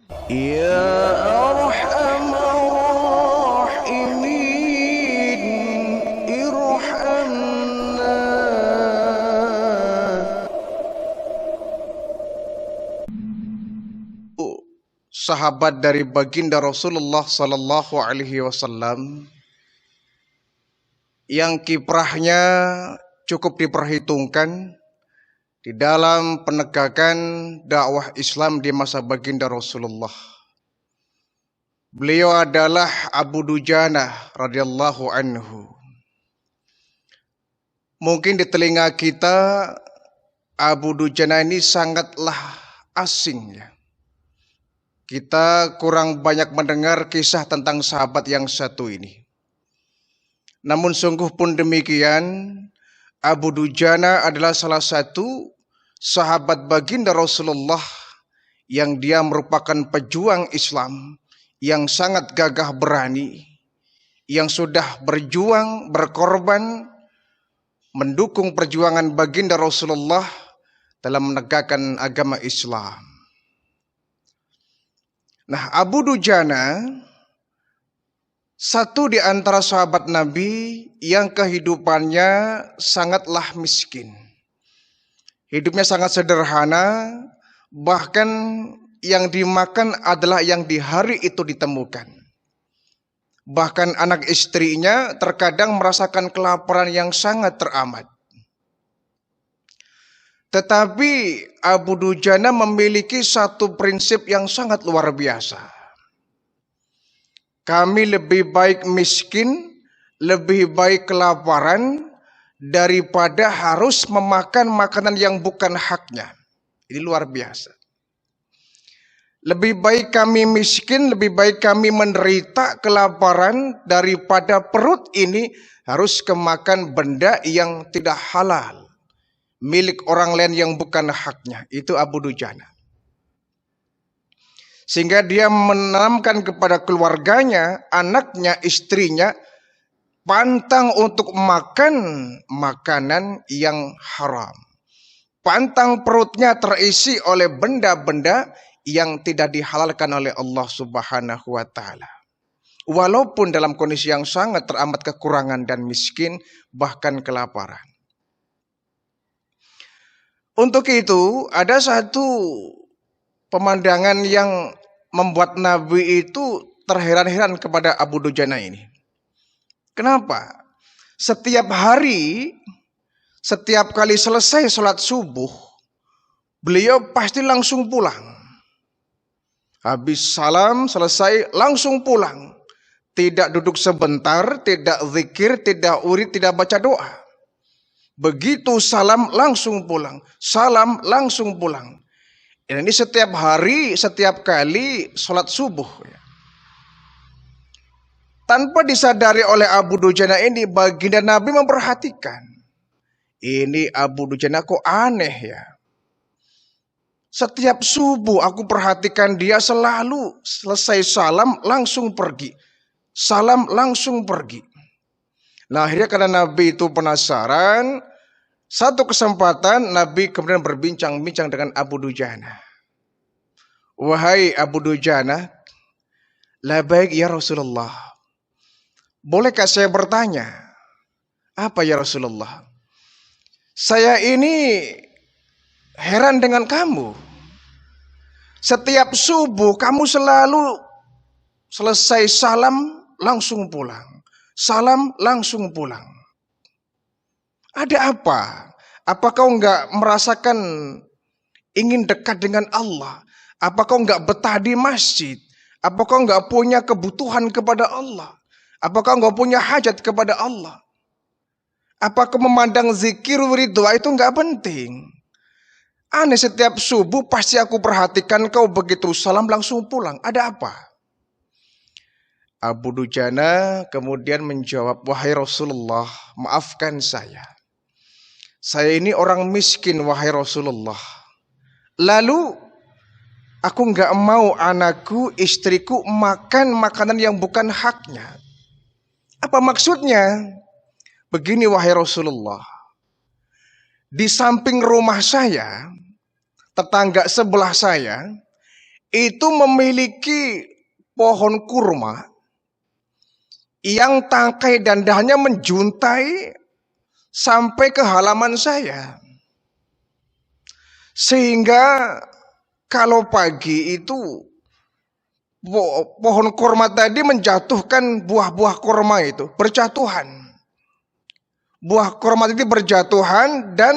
Ya Arhamar Rahimin, irhamna. Sahabat dari baginda Rasulullah sallallahu alaihi wasallam yang kiprahnya cukup diperhitungkan di dalam penegakan dakwah Islam di masa baginda Rasulullah. Beliau adalah Abu Dujana radhiyallahu anhu. Mungkin di telinga kita Abu Dujana ini sangatlah asing ya. Kita kurang banyak mendengar kisah tentang sahabat yang satu ini. Namun sungguh pun demikian, Abu Dujana adalah salah satu sahabat baginda Rasulullah yang dia merupakan pejuang Islam yang sangat gagah berani, yang sudah berjuang, berkorban, mendukung perjuangan baginda Rasulullah dalam menegakkan agama Islam. Nah, Abu Dujana satu di antara sahabat Nabi yang kehidupannya sangatlah miskin. Hidupnya sangat sederhana, bahkan yang dimakan adalah yang di hari itu ditemukan. Bahkan anak istrinya terkadang merasakan kelaparan yang sangat teramat. Tetapi Abu Dujana memiliki satu prinsip yang sangat luar biasa. Kami lebih baik miskin, lebih baik kelaparan, daripada harus memakan makanan yang bukan haknya. Ini luar biasa. Lebih baik kami miskin, lebih baik kami menderita kelaparan, daripada perut ini harus kemakan benda yang tidak halal, milik orang lain yang bukan haknya. Itu Abu Dujana. Sehingga dia menanamkan kepada keluarganya, anaknya, istrinya, pantang untuk makan makanan yang haram. Pantang perutnya terisi oleh benda-benda yang tidak dihalalkan oleh Allah Subhanahu wa taala. Walaupun dalam kondisi yang sangat teramat kekurangan dan miskin, bahkan kelaparan. Untuk itu, ada satu pemandangan yang membuat Nabi itu terheran-heran kepada Abu Dujana ini. Kenapa? Setiap hari, setiap kali selesai sholat subuh, beliau pasti langsung pulang. Habis salam, selesai, langsung pulang. Tidak duduk sebentar, tidak zikir, tidak urid, tidak baca doa. Begitu salam, langsung pulang. Salam, langsung pulang. Dan ini setiap hari, setiap kali sholat subuh. Tanpa disadari oleh Abu Dujana ini, baginda Nabi memperhatikan. Ini Abu Dujana kok aneh ya. Setiap subuh aku perhatikan dia selalu selesai salam langsung pergi. Salam langsung pergi. Nah akhirnya karena Nabi itu penasaran, satu kesempatan Nabi kemudian berbincang-bincang dengan Abu Dujana. Wahai Abu Dujana, labaik ya Rasulullah. Bolehkah saya bertanya? Apa ya Rasulullah? Saya ini heran dengan kamu. Setiap subuh kamu selalu selesai salam langsung pulang. Salam langsung pulang. Ada apa? Apa kau enggak merasakan ingin dekat dengan Allah? Apa kau enggak betah di masjid? Apa kau enggak punya kebutuhan kepada Allah? Apakah enggak punya hajat kepada Allah? Apakah memandang zikir wirid doa itu enggak penting? Aneh, setiap subuh pasti aku perhatikan kau begitu salam langsung pulang. Ada apa? Abu Dujana kemudian menjawab, wahai Rasulullah, maafkan saya. Saya ini orang miskin, wahai Rasulullah. Lalu aku enggak mau anakku, istriku makan makanan yang bukan haknya. Apa maksudnya? Begini wahai Rasulullah. Di samping rumah saya, tetangga sebelah saya, itu memiliki pohon kurma yang tangkai dan dahannya menjuntai sampai ke halaman saya. Sehingga kalau pagi itu pohon kurma tadi menjatuhkan buah-buah kurma itu, berjatuhan. Buah kurma itu berjatuhan dan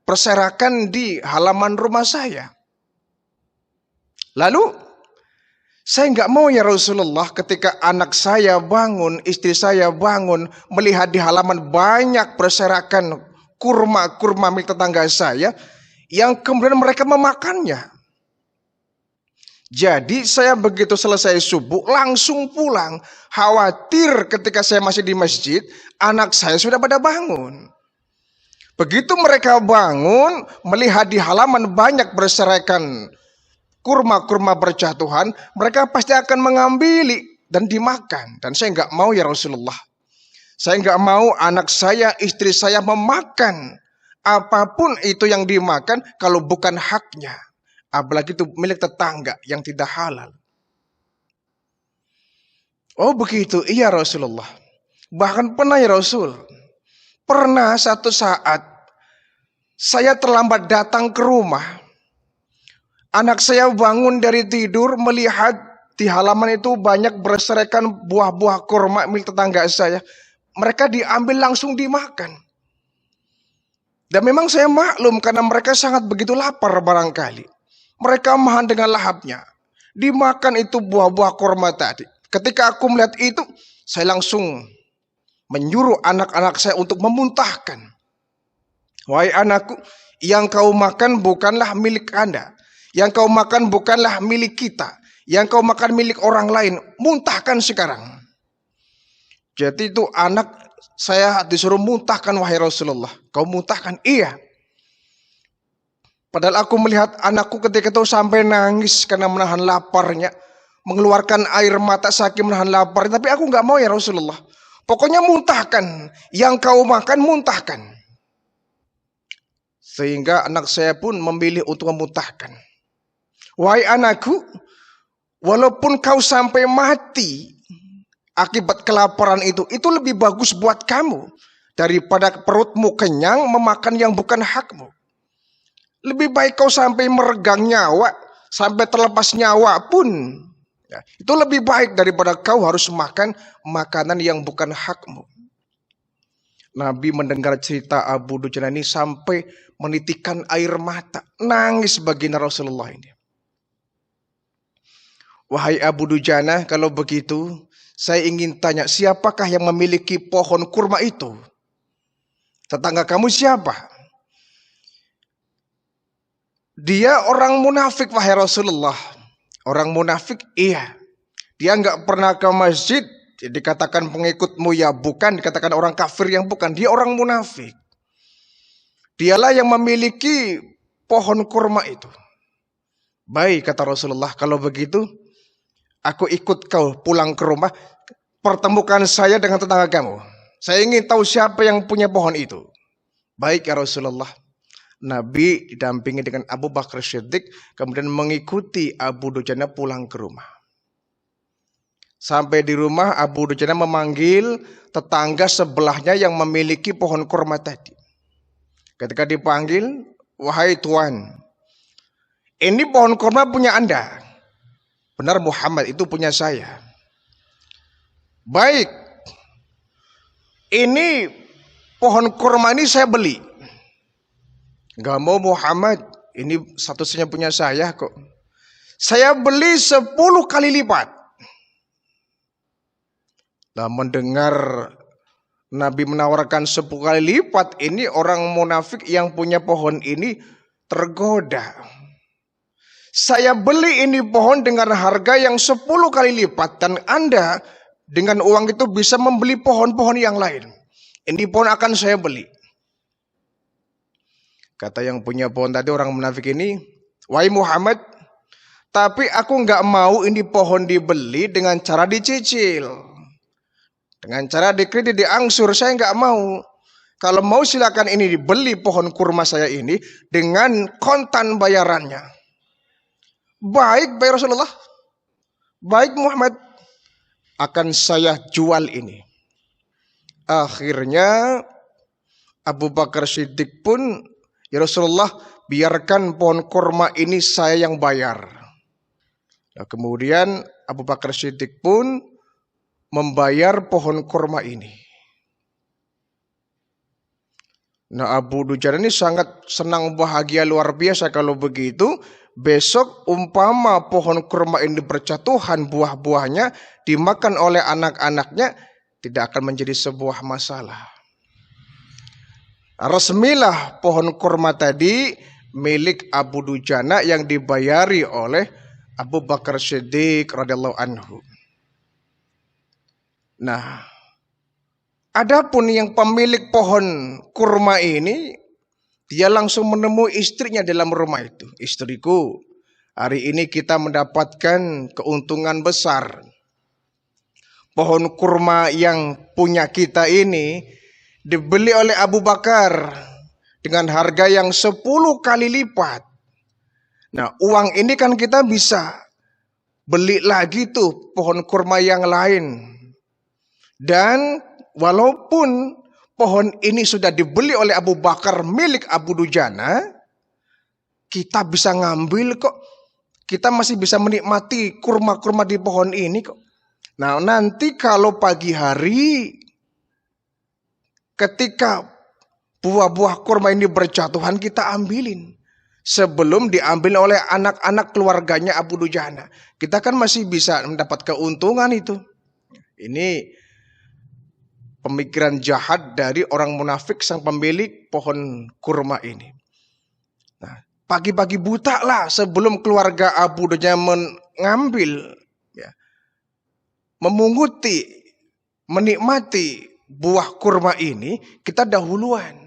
berserakan di halaman rumah saya. Lalu saya nggak mau ya Rasulullah, ketika anak saya bangun, istri saya bangun, melihat di halaman banyak berserakan kurma milik tetangga saya, yang kemudian mereka memakannya. Jadi saya begitu selesai subuh langsung pulang, khawatir ketika saya masih di masjid, anak saya sudah pada bangun. Begitu mereka bangun, melihat di halaman banyak berserakan kurma-kurma berjatuhan, mereka pasti akan mengambil dan dimakan. Dan saya nggak mau ya Rasulullah. Saya nggak mau anak saya, istri saya memakan apapun itu yang dimakan kalau bukan haknya. Apalagi itu milik tetangga yang tidak halal. Oh begitu, iya Rasulullah. Bahkan pernah ya Rasul. Pernah satu saat saya terlambat datang ke rumah. Anak saya bangun dari tidur melihat di halaman itu banyak berserakan buah-buah kurma milik tetangga saya. Mereka diambil langsung dimakan. Dan memang saya maklum karena mereka sangat begitu lapar barangkali. Mereka makan dengan lahapnya. Dimakan itu buah-buah kurma tadi. Ketika aku melihat itu, saya langsung menyuruh anak-anak saya untuk memuntahkan. Wahai anakku, yang kau makan bukanlah milik Anda. Yang kau makan bukanlah milik kita. Yang kau makan milik orang lain. Muntahkan sekarang. Jadi itu anak saya disuruh muntahkan, wahai Rasulullah. Kau muntahkan? Iya. Padahal aku melihat anakku ketika itu sampai nangis karena menahan laparnya. Mengeluarkan air mata saking menahan lapar. Tapi aku nggak mau ya Rasulullah. Pokoknya muntahkan. Yang kau makan muntahkan. Sehingga anak saya pun memilih untuk memuntahkan. Wahai anakku, walaupun kau sampai mati akibat kelaparan itu lebih bagus buat kamu daripada perutmu kenyang memakan yang bukan hakmu. Lebih baik kau sampai meregang nyawa, sampai terlepas nyawa pun. Ya, itu lebih baik daripada kau harus makan makanan yang bukan hakmu. Nabi mendengar cerita Abu Dujana ini sampai menitikkan air mata. Nangis baginda Rasulullah ini. Wahai Abu Dujana, kalau begitu saya ingin tanya, siapakah yang memiliki pohon kurma itu? Tetangga kamu siapa? Dia orang munafik, wahai Rasulullah. Orang munafik, iya. Dia nggak pernah ke masjid, dikatakan pengikutmu ya bukan, dikatakan orang kafir yang bukan. Dia orang munafik. Dialah yang memiliki pohon kurma itu. Baik, kata Rasulullah, kalau begitu aku ikut kau pulang ke rumah, pertemukan saya dengan tetangga kamu. Saya ingin tahu siapa yang punya pohon itu. Baik ya Rasulullah. Nabi didampingi dengan Abu Bakar Siddiq, kemudian mengikuti Abu Dujana pulang ke rumah. Sampai di rumah, Abu Dujana memanggil tetangga sebelahnya yang memiliki pohon kurma tadi. Ketika dipanggil, wahai tuan, ini pohon kurma punya Anda. Benar Muhammad, itu punya saya. Baik, ini pohon kurma ini saya beli. Gak mau Muhammad, ini satu-satunya punya saya kok. Saya beli 10 kali lipat. Nah, mendengar Nabi menawarkan 10 kali lipat, ini orang munafik yang punya pohon ini tergoda. Saya beli ini pohon dengan harga yang 10 kali lipat, dan Anda dengan uang itu bisa membeli pohon-pohon yang lain. Ini pohon akan saya beli. Kata yang punya pohon tadi, orang munafik ini, wahai Muhammad, tapi aku nggak mau ini pohon dibeli dengan cara dicicil, dengan cara dikredit, diangsur. Saya nggak mau. Kalau mau silakan ini dibeli pohon kurma saya ini dengan kontan bayarannya. Baik Rasulullah, baik Muhammad, akan saya jual ini. Akhirnya Abu Bakar Siddiq pun, ya Rasulullah, biarkan pohon kurma ini saya yang bayar. Nah, kemudian Abu Bakar Siddiq pun membayar pohon kurma ini. Nah, Abu Dujana ini sangat senang, bahagia luar biasa kalau begitu. Besok umpama pohon kurma ini berjatuhan buah-buahnya dimakan oleh anak-anaknya, tidak akan menjadi sebuah masalah. Resmilah pohon kurma tadi milik Abu Dujana yang dibayari oleh Abu Bakar Siddiq radhiyallahu anhu. Nah, adapun yang pemilik pohon kurma ini, dia langsung menemui istrinya dalam rumah itu. Istriku, hari ini kita mendapatkan keuntungan besar. Pohon kurma yang punya kita ini dibeli oleh Abu Bakar dengan harga yang 10 kali lipat. Nah, uang ini kan kita bisa beli lagi tuh pohon kurma yang lain. Dan walaupun pohon ini sudah dibeli oleh Abu Bakar milik Abu Dujana, kita bisa ngambil kok. Kita masih bisa menikmati kurma-kurma di pohon ini kok. Nah, nanti kalau pagi hari ketika buah-buah kurma ini berjatuhan, kita ambilin. Sebelum diambil oleh anak-anak keluarganya Abu Dujana. Kita kan masih bisa mendapat keuntungan itu. Ini pemikiran jahat dari orang munafik sang pemilik pohon kurma ini. Nah, pagi-pagi buta lah sebelum keluarga Abu Dujana mengambil, ya, memunguti, menikmati buah kurma ini, kita dahuluan.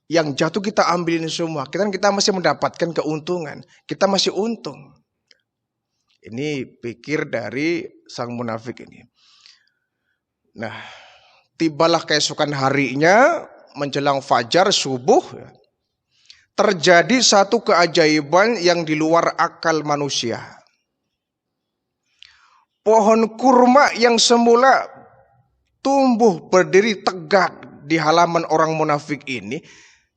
Yang jatuh kita ambilin semua. Kita masih mendapatkan keuntungan. Kita masih untung. Ini pikir dari sang munafik ini. Nah, tibalah keesokan harinya menjelang fajar subuh, terjadi satu keajaiban yang di luar akal manusia. Pohon kurma yang semula tumbuh berdiri tegak di halaman orang munafik ini,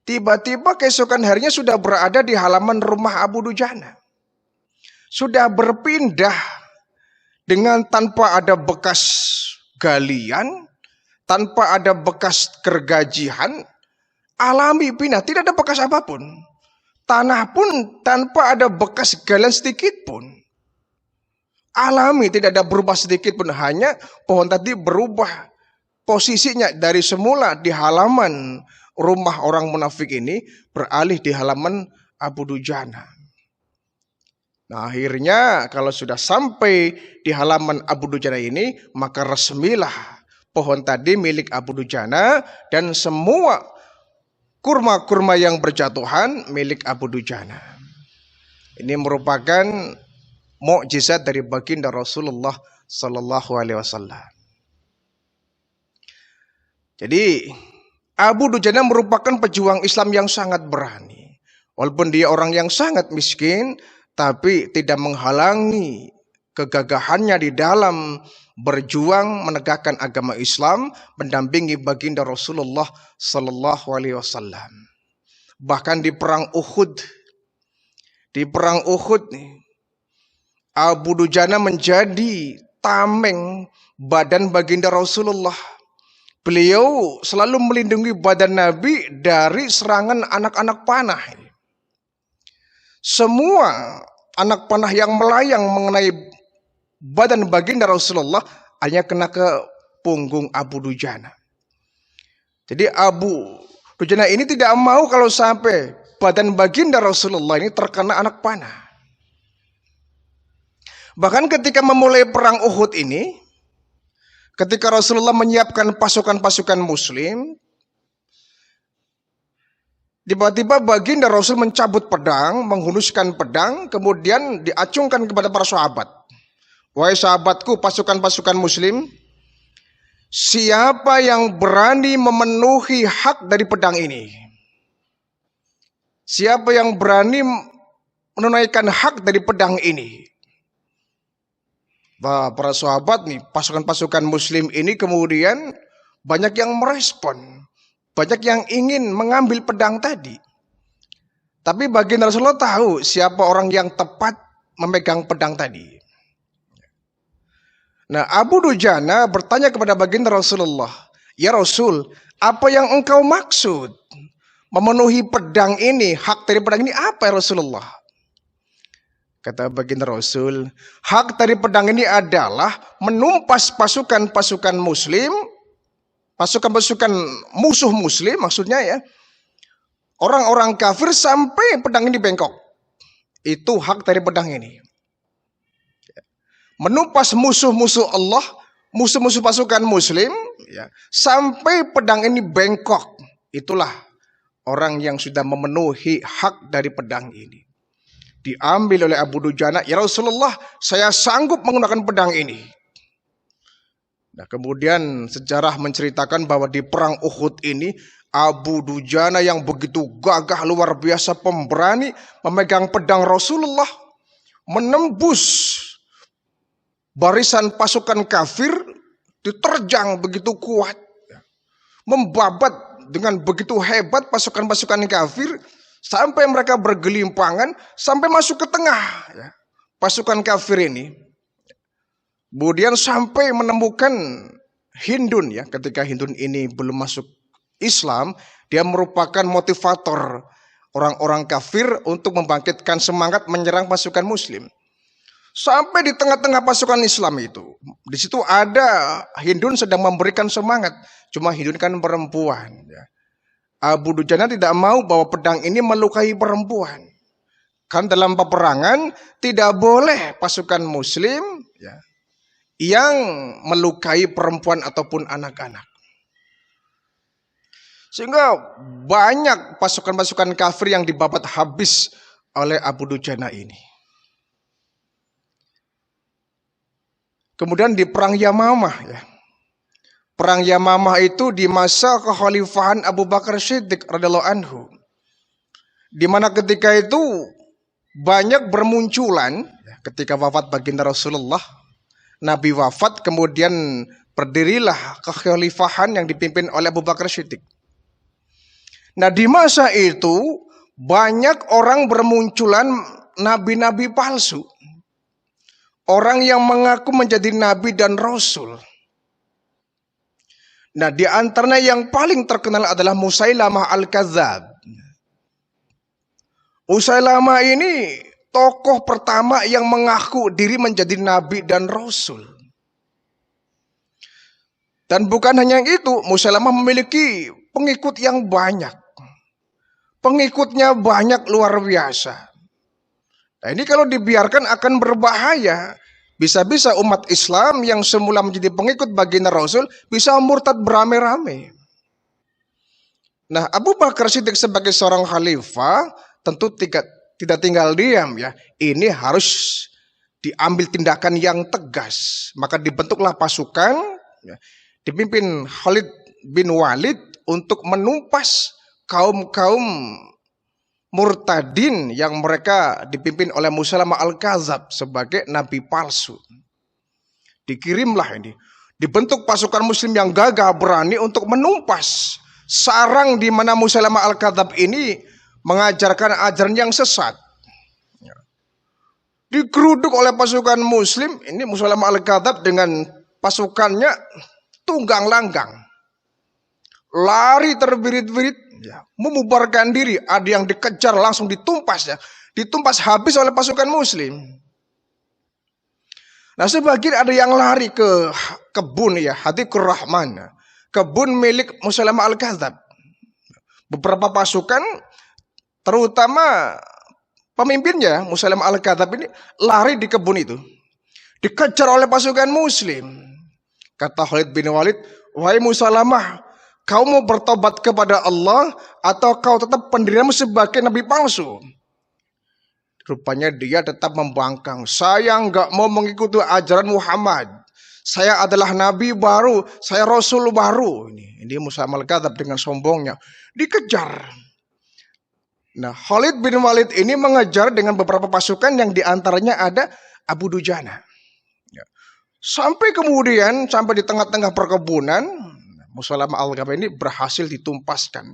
tiba-tiba keesokan harinya sudah berada di halaman rumah Abu Dujana. Sudah berpindah dengan tanpa ada bekas galian, tanpa ada bekas gergajian, alami pindah, tidak ada bekas apapun. Tanah pun tanpa ada bekas galian sedikit pun. Alami, tidak ada berubah sedikit pun, hanya pohon tadi berubah posisinya dari semula di halaman rumah orang munafik ini beralih di halaman Abu Dujana. Nah, akhirnya kalau sudah sampai di halaman Abu Dujana ini, maka resmilah pohon tadi milik Abu Dujana dan semua kurma-kurma yang berjatuhan milik Abu Dujana. Ini merupakan mukjizat dari baginda Rasulullah sallallahu alaihi wasallam. Jadi Abu Dujana merupakan pejuang Islam yang sangat berani. Walaupun dia orang yang sangat miskin, tapi tidak menghalangi kegagahannya di dalam berjuang menegakkan agama Islam, mendampingi baginda Rasulullah sallallahu alaihi wasallam. Bahkan di perang Uhud, Abu Dujana menjadi tameng badan baginda Rasulullah. Beliau selalu melindungi badan Nabi dari serangan anak-anak panah. Semua anak panah yang melayang mengenai badan baginda Rasulullah hanya kena ke punggung Abu Dujana. Jadi Abu Dujana ini tidak mau kalau sampai badan baginda Rasulullah ini terkena anak panah. Bahkan ketika memulai perang Uhud ini, ketika Rasulullah menyiapkan pasukan-pasukan muslim, tiba-tiba baginda Rasul mencabut pedang, menghunuskan pedang, kemudian diacungkan kepada para sahabat. Wahai sahabatku, pasukan-pasukan muslim, siapa yang berani memenuhi hak dari pedang ini? Siapa yang berani menunaikan hak dari pedang ini. Wah, para sahabat nih, pasukan-pasukan muslim ini kemudian banyak yang merespon. Banyak yang ingin mengambil pedang tadi. Tapi baginda Rasulullah tahu siapa orang yang tepat memegang pedang tadi. Nah, Abu Dujana bertanya kepada baginda Rasulullah, "Ya Rasul, apa yang engkau maksud? Memenuhi pedang ini, hak dari pedang ini apa ya Rasulullah?" Kata baginda Rasul, hak dari pedang ini adalah menumpas pasukan-pasukan muslim, pasukan-pasukan musuh muslim maksudnya ya, orang-orang kafir sampai pedang ini bengkok. Itu hak dari pedang ini. Menumpas musuh-musuh Allah, musuh-musuh pasukan muslim, ya, sampai pedang ini bengkok. Itulah orang yang sudah memenuhi hak dari pedang ini. Diambil oleh Abu Dujana, "Ya Rasulullah, saya sanggup menggunakan pedang ini." Nah, kemudian sejarah menceritakan bahwa di perang Uhud ini Abu Dujana yang begitu gagah luar biasa pemberani memegang pedang Rasulullah, menembus barisan pasukan kafir, diterjang begitu kuat, membabat dengan begitu hebat pasukan-pasukan kafir sampai mereka bergelimpangan sampai masuk ke tengah ya, pasukan kafir ini. Kemudian sampai menemukan Hindun ya, ketika Hindun ini belum masuk Islam, dia merupakan motivator orang-orang kafir untuk membangkitkan semangat menyerang pasukan muslim. Sampai di tengah-tengah pasukan Islam itu, di situ ada Hindun sedang memberikan semangat. Cuma Hindun kan perempuan. Ya. Abu Dujana tidak mau bahwa pedang ini melukai perempuan. Kan dalam peperangan tidak boleh pasukan muslim ya, yang melukai perempuan ataupun anak-anak. Sehingga banyak pasukan-pasukan kafir yang dibabat habis oleh Abu Dujana ini. Kemudian di perang Yamamah ya. Perang Yamamah itu di masa kekhalifahan Abu Bakar Siddiq radhiyallahu anhu. Di mana ketika itu banyak bermunculan ya, ketika wafat baginda Rasulullah, Nabi wafat, kemudian berdirilah kekhalifahan yang dipimpin oleh Abu Bakar Siddiq. Nah, di masa itu banyak orang bermunculan nabi-nabi palsu. Orang yang mengaku menjadi nabi dan rasul. Nah, di antaranya yang paling terkenal adalah Musailamah Al-Kadzab. Musailamah ini tokoh pertama yang mengaku diri menjadi nabi dan rasul. Dan bukan hanya itu, Musailamah memiliki pengikut yang banyak. Pengikutnya banyak luar biasa. Nah, ini kalau dibiarkan akan berbahaya. Bisa-bisa umat Islam yang semula menjadi pengikut baginda Rasul bisa murtad beramai-ramai. Nah, Abu Bakar Siddiq sebagai seorang khalifah tentu tidak tinggal diam ya. Ini harus diambil tindakan yang tegas. Maka dibentuklah pasukan ya, dipimpin Khalid bin Walid untuk menumpas kaum-kaum murtadin yang mereka dipimpin oleh Musailamah Al-Kadzab sebagai nabi palsu. Dikirimlah ini, dibentuk pasukan muslim yang gagah berani untuk menumpas sarang di mana Musailamah Al-Kadzab ini mengajarkan ajaran yang sesat. Digeruduk oleh pasukan muslim, ini Musailamah Al-Kadzab dengan pasukannya tunggang langgang. Lari terbirit-birit. Ya, memubarkan diri, ada yang dikejar langsung ditumpas ya, ditumpas habis oleh pasukan muslim. Nah, sebagian ada yang lari ke kebun ya, Hadiqur Rahman, kebun milik Musailamah Al-Kadzab. Beberapa pasukan, terutama pemimpinnya Musailamah Al-Kadzab ini lari di kebun itu, dikejar oleh pasukan muslim. Kata Khalid bin Walid, "Wahai Musailamah, kau mau bertobat kepada Allah atau kau tetap pendirianmu sebagai nabi palsu?" Rupanya dia tetap membangkang. "Saya enggak mau mengikuti ajaran Muhammad. Saya adalah nabi baru, saya rasul baru." Ini Musailamah Al-Kadzab dengan sombongnya dikejar. Nah, Khalid bin Walid ini mengejar dengan beberapa pasukan yang diantaranya ada Abu Dujana. Ya. Sampai kemudian, sampai di tengah-tengah perkebunan, Musailamah al-Kadzdzab ini berhasil ditumpaskan.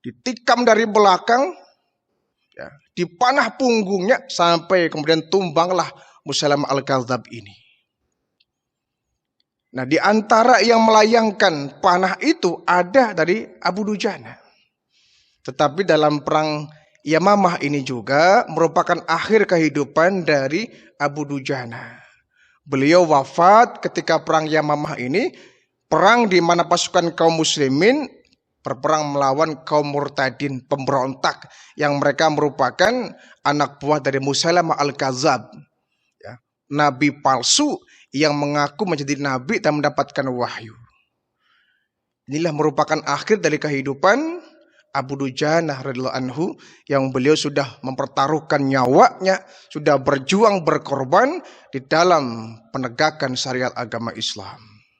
Ditikam dari belakang, ya, dipanah punggungnya, sampai kemudian tumbanglah Musailamah al-Kadzdzab ini. Nah, di antara yang melayangkan panah itu ada dari Abu Dujana. Tetapi dalam perang Yamamah ini juga merupakan akhir kehidupan dari Abu Dujana. Beliau wafat ketika perang Yamamah ini, perang di mana pasukan kaum muslimin berperang melawan kaum murtadin, pemberontak, yang mereka merupakan anak buah dari Musailamah al-Kadzdzab, ya, nabi palsu yang mengaku menjadi nabi dan mendapatkan wahyu. Inilah merupakan akhir dari kehidupan Abu Dujana radhiyallahu anhu, yang beliau sudah mempertaruhkan nyawanya, sudah berjuang berkorban di dalam penegakan syariat agama Islam.